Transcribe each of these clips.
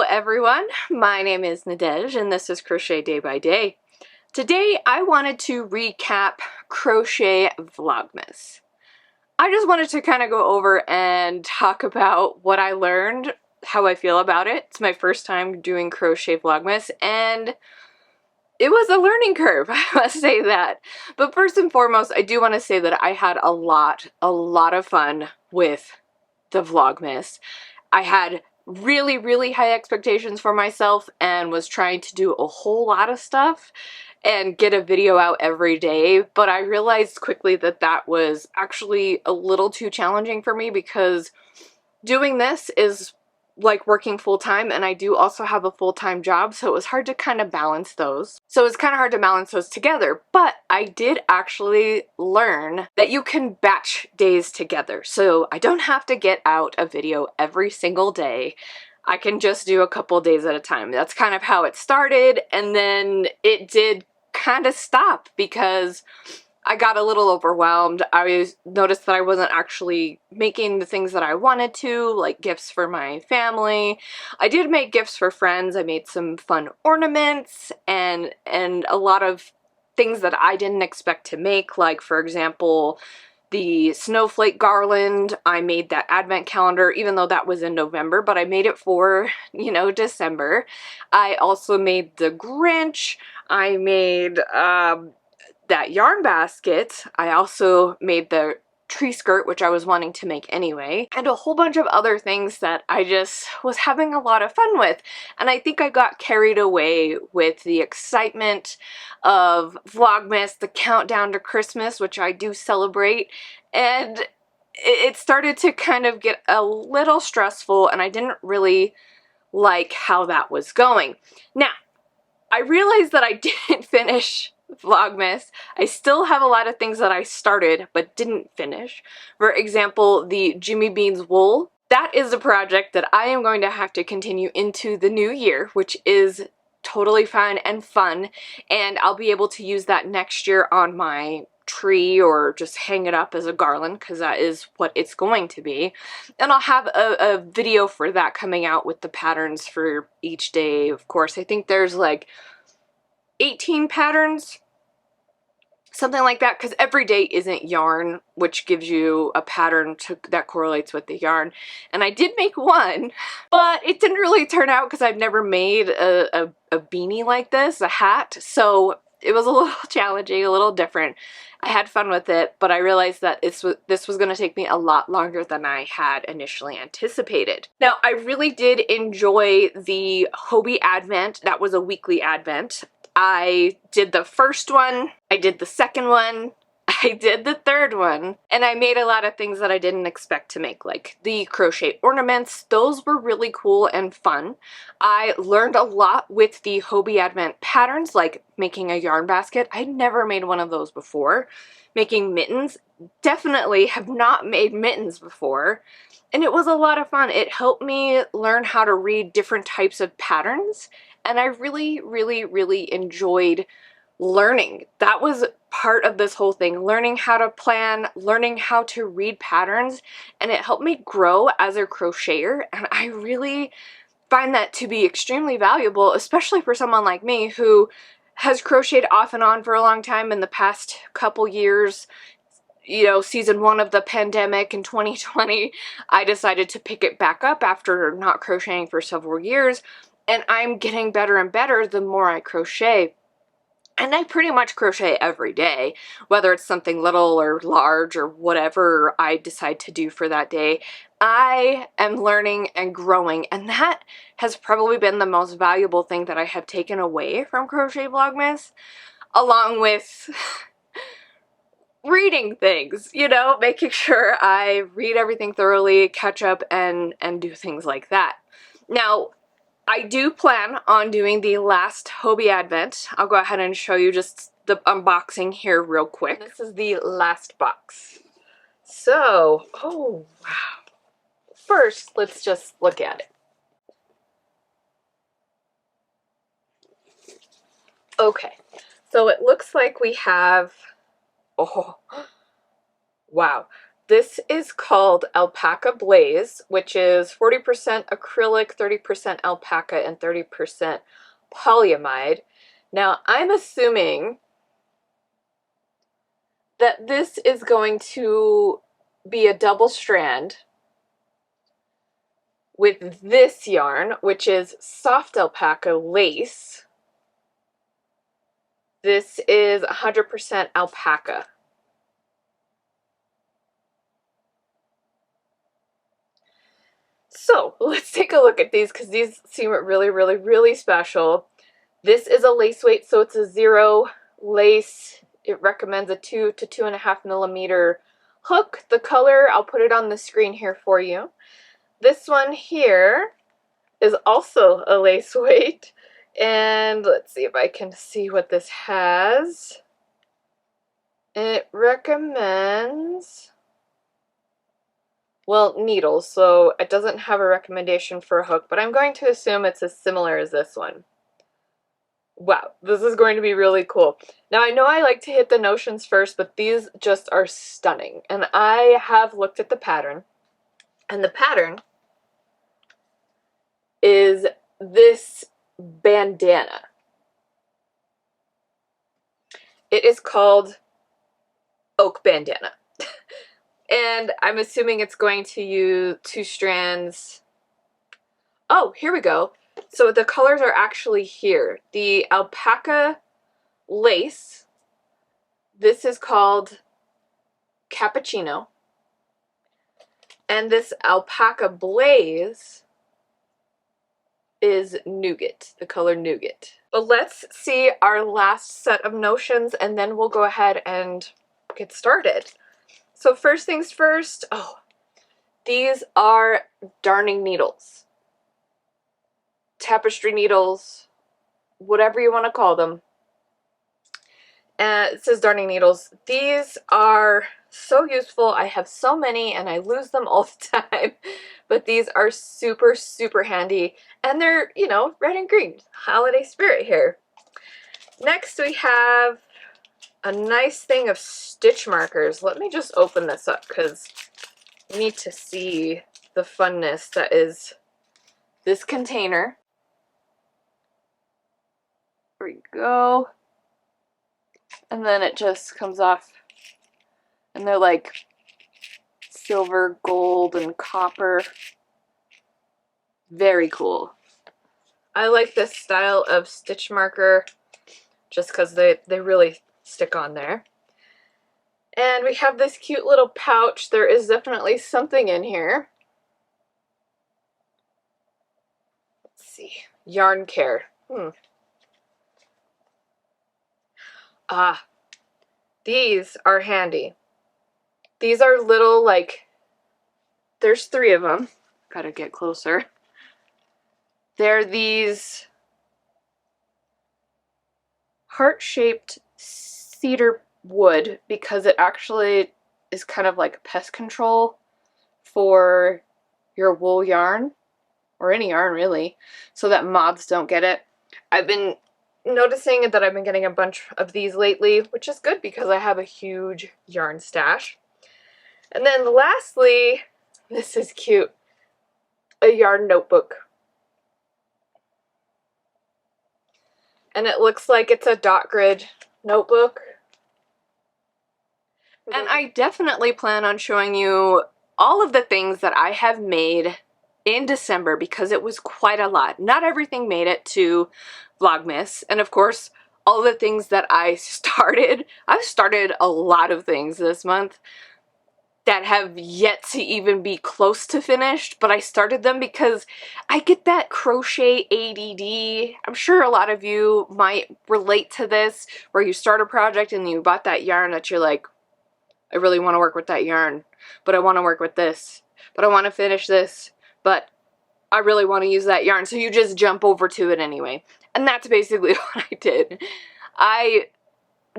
everyone, my name is Nadej and this is Crochet Day by Day. Today I wanted to recap Crochet Vlogmas. I just wanted to kind of go over and talk about what I learned, how I feel about it. It's my first time doing Crochet Vlogmas and it was a learning curve, I must say that. But first and foremost, I do want to say that I had a lot of fun with the Vlogmas. I had really high expectations for myself and was trying to do a whole lot of stuff and get a video out every day, but I realized quickly that that was actually a little too challenging for me because doing this is like working full-time, and I do also have a full-time job, so it was hard to kind of balance those. So it's kind of hard to balance those together, but I did actually learn that you can batch days together. So I don't have to get out a video every single day. I can just do a couple days at a time. That's kind of how it started, and then it did kind of stop because I got a little overwhelmed. I noticed that I wasn't actually making the things that I wanted to, like gifts for my family. I did make gifts for friends. I made some fun ornaments and a lot of things that I didn't expect to make, like for example, the snowflake garland. I made that advent calendar, even though that was in November, but I made it for, you know, December. I also made the Grinch. I made, that yarn basket. I also made the tree skirt, which I was wanting to make anyway, and a whole bunch of other things that I just was having a lot of fun with. And I think I got carried away with the excitement of Vlogmas, the countdown to Christmas, which I do celebrate, and it started to kind of get a little stressful, and I didn't really like how that was going. Now, I realized that I didn't finish Vlogmas. I still have a lot of things that I started but didn't finish. For example, the Jimmy Beans wool. That is a project that I am going to have to continue into the new year, which is totally fine and fun, and I'll be able to use that next year on my tree or just hang it up as a garland, because that is what it's going to be. And I'll have a video for that coming out with the patterns for each day. Of course, I think there's like 18 patterns, something like that, because every day isn't yarn, which gives you a pattern that correlates with the yarn. And I did make one, but it didn't really turn out because I've never made a beanie like this, a hat, so it was a little challenging, a little different. I had fun with it, but I realized that this was going to take me a lot longer than I had initially anticipated. Now, I really did enjoy the Hobie Advent. That was a weekly advent. I did the first one, I did the second one, I did the third one, and I made a lot of things that I didn't expect to make, like the crochet ornaments. Those were really cool and fun. I learned a lot with the Hobie Advent patterns, like making a yarn basket. I'd never made one of those before. Making mittens, definitely have not made mittens before. And it was a lot of fun. It helped me learn how to read different types of patterns, and I really enjoyed learning. That was part of this whole thing, learning how to plan, learning how to read patterns, and it helped me grow as a crocheter, and I really find that to be extremely valuable, especially for someone like me who has crocheted off and on for a long time. In the past couple years, you know, season 1 of the pandemic in 2020, I decided to pick it back up after not crocheting for several years, and I'm getting better and better the more I crochet. And I pretty much crochet every day, whether it's something little or large or whatever I decide to do for that day. I am learning and growing, and that has probably been the most valuable thing that I have taken away from Crochet Vlogmas, along with reading things, you know, making sure I read everything thoroughly, catch up, and do things like that. Now, I do plan on doing the last Hobie Advent. I'll go ahead and show you just the unboxing here real quick. This is the last box. So, oh wow. First, let's just look at it. Okay, so it looks like we have, oh, wow. This is called Alpaca Blaze, which is 40% acrylic, 30% alpaca, and 30% polyamide. Now, I'm assuming that this is going to be a double strand with this yarn, which is soft alpaca lace. This is 100% alpaca. So let's take a look at these because these seem really, really, really special. This is a lace weight, so it's a 0 lace. It recommends a 2 to 2.5 millimeter hook. The color, I'll put it on the screen here for you. This one here is also a lace weight. And let's see if I can see what this has. It recommends, well, needles, so it doesn't have a recommendation for a hook, but I'm going to assume it's as similar as this one. Wow, this is going to be really cool. Now, I know I like to hit the notions first, but these just are stunning. And I have looked at the pattern, and the pattern is this bandana. It is called Oak Bandana. And I'm assuming it's going to use 2 strands. Oh, here we go. So the colors are actually here. The alpaca lace, this is called Cappuccino. And this alpaca blaze is Nougat, the color Nougat. But let's see our last set of notions and then we'll go ahead and get started. So first things first, these are darning needles. Tapestry needles, whatever you want to call them. It says darning needles. These are so useful. I have so many and I lose them all the time. But these are super, super handy. And they're, you know, red and green. Holiday spirit here. Next we have a nice thing of stitch markers. Let me just open this up because you need to see the funness that is this container. There we go. And then it just comes off. And they're like silver, gold, and copper. Very cool. I like this style of stitch marker just because they really stick on there. And we have this cute little pouch. There is definitely something in here. Let's see. Yarn care. These are handy. These are little, like, there's 3 of them. Gotta get closer. They're these heart-shaped cedar wood because it actually is kind of like pest control for your wool yarn, or any yarn really, so that moths don't get it. I've been noticing that I've been getting a bunch of these lately, which is good because I have a huge yarn stash. And then lastly, this is cute, a yarn notebook. And it looks like it's a dot grid notebook. And I definitely plan on showing you all of the things that I have made in December because it was quite a lot. Not everything made it to Vlogmas, and of course all the things that I started. I've started a lot of things this month that have yet to even be close to finished, but I started them because I get that crochet ADD. I'm sure a lot of you might relate to this, where you start a project and you bought that yarn that you're like, I really want to work with that yarn, but I want to work with this, but I want to finish this, but I really want to use that yarn, so you just jump over to it anyway. And that's basically what I did. I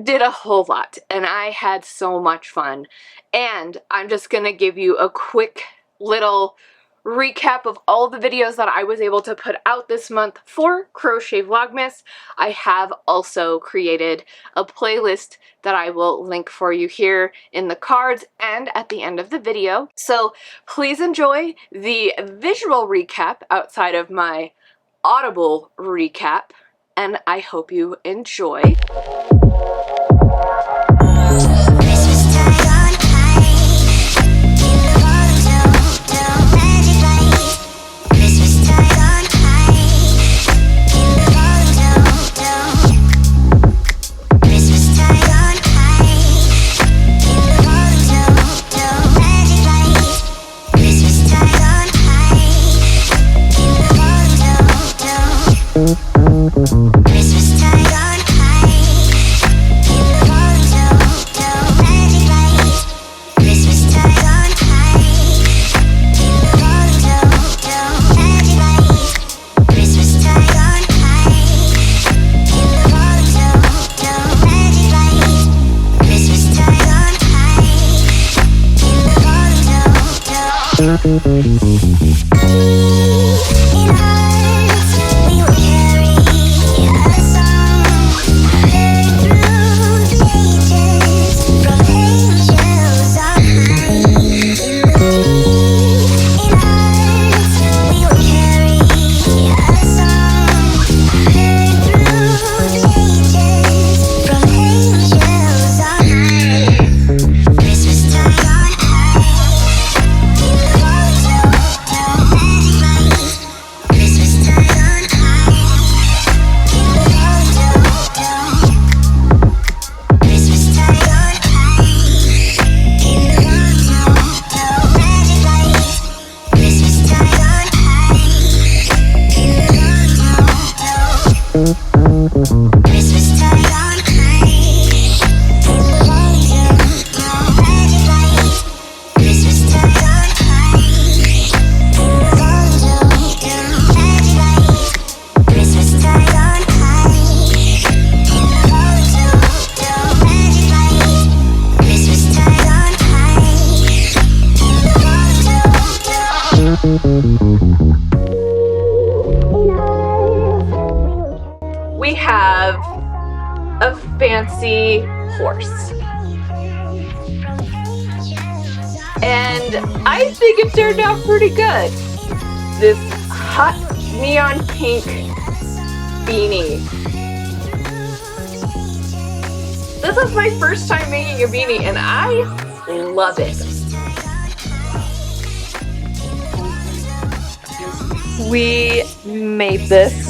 did a whole lot, and I had so much fun. And I'm just going to give you a quick little recap of all the videos that I was able to put out this month for Crochet Vlogmas. I have also created a playlist that I will link for you here in the cards and at the end of the video. So please enjoy the visual recap outside of my audible recap, and I hope you enjoy. We have a fancy horse, and I think it turned out pretty good. This hot neon pink beanie. This is my first time making a beanie and I love it. We made this.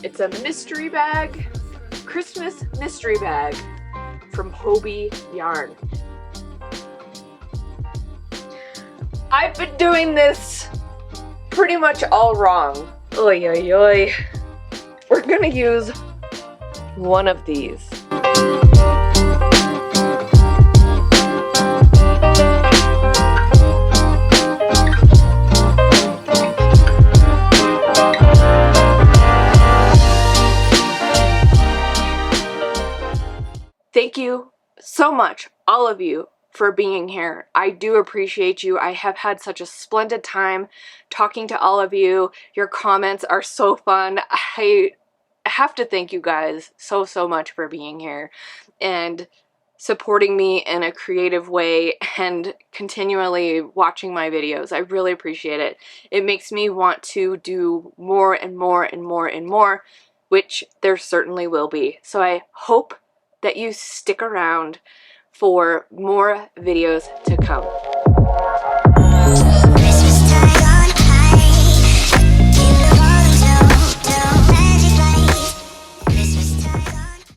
It's a mystery bag, Christmas mystery bag from Hobie Yarn. I've been doing this pretty much all wrong. Oy, oy, oy. We're gonna use one of these. Thank you so much, all of you, for being here. I do appreciate you. I have had such a splendid time talking to all of you. Your comments are so fun. I have to thank you guys so much for being here and supporting me in a creative way and continually watching my videos. I really appreciate it. It makes me want to do more and more and more and more, which there certainly will be. So I hope that you stick around for more videos to come.